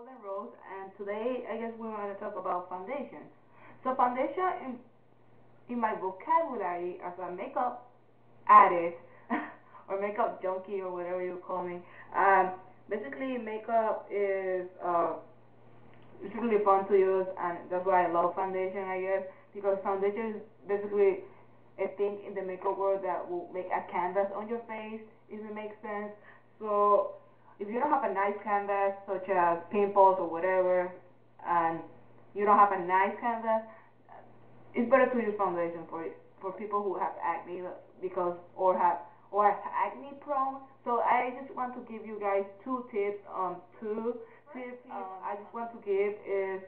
Golden Rose, and today I guess we want to talk about foundation. So foundation in my vocabulary as a makeup addict or makeup junkie or whatever you call me, basically makeup is it's really fun to use, and that's why I love foundation, I guess, because foundation is basically a thing in the makeup world that will make a canvas on your face, if it makes sense. So if you don't have a nice canvas, such as pimples or whatever, and you don't have a nice canvas, it's better to use foundation for people who have acne because or are acne prone. So I just want to give you guys two tips. Two tips I just want to give is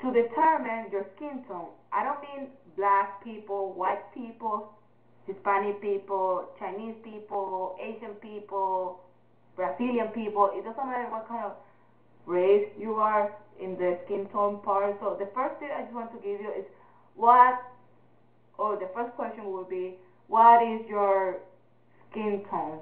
to determine your skin tone. I don't mean black people, white people, Hispanic people, Chinese people, Asian people, Brazilian people. It doesn't matter what kind of race you are in the skin tone part. So the first tip I just want to give you is the first question would be, what is your skin tone?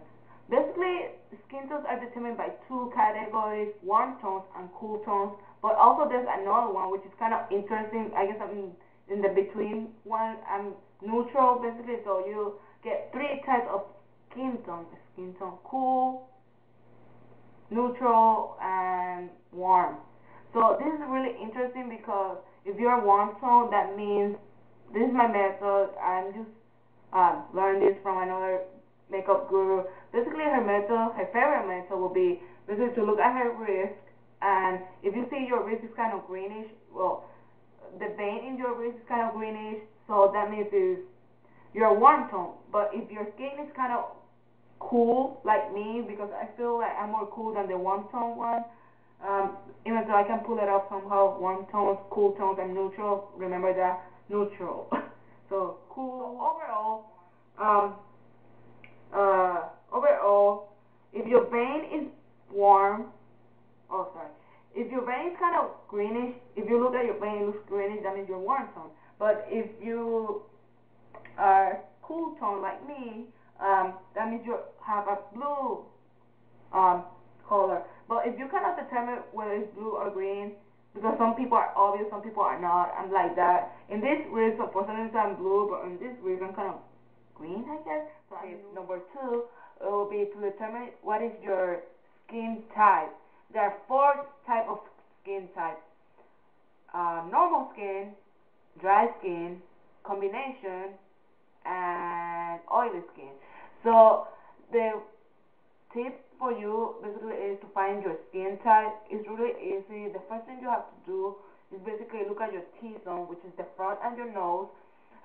Basically, skin tones are determined by two categories, warm tones and cool tones. But also there's another one which is kind of interesting. I guess I'm in the between one. I'm neutral basically. So you get three types of skin tone. Skin tone: cool, neutral, and warm. So this is really interesting because if you're warm tone, that means this is my method. I'm just learned this from another makeup guru. Basically, her favorite method will be basically to look at her wrist, and if you see your wrist is kind of greenish, well, the vein in your wrist is kind of greenish, so that means you're a warm tone. But if your skin is kind of cool like me, because I feel like I'm more cool than the warm tone one, even though I can pull it up somehow, warm tones, cool tones, and neutral. Remember that, neutral. So cool. So overall, if your vein is warm, if your vein is kind of greenish, if you look at your vein, it looks greenish, that means you're warm tone. But if you are cool tone like me, that means you have a blue color. But if you cannot determine whether it's blue or green, because some people are obvious, some people are not, I'm like that. In this wrist, unfortunately, I'm blue, but in this wrist, I'm kind of green, I guess. So number two, it will be to determine what is your skin type. There are four types of skin types: normal skin, dry skin, combination, and oily skin. So the tip for you basically is to find your skin type. It's really easy. The first thing you have to do is basically look at your T-zone, which is the front and your nose.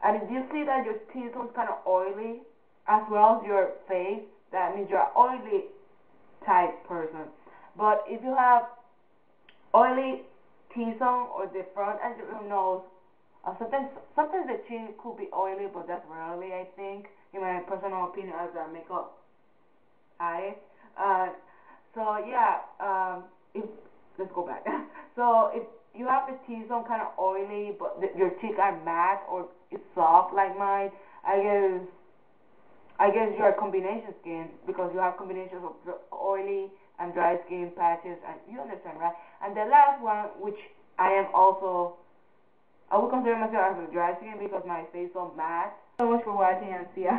And if you see that your T-zone is kind of oily, as well as your face, that means you're an oily type person. But if you have oily T-zone or the front and your nose, sometimes the chin could be oily, but that's rarely, I think, in my personal opinion as a makeup addict. So yeah, if let's go back. So if you have the T-zone kind of oily, but your cheeks are matte or it's soft like mine, I guess you're a combination skin because you have combinations of oily and dry skin patches, and you understand, right? And the last one, which I would consider myself as a dry skin because my face is so matte. Thank you so much for watching, and see ya.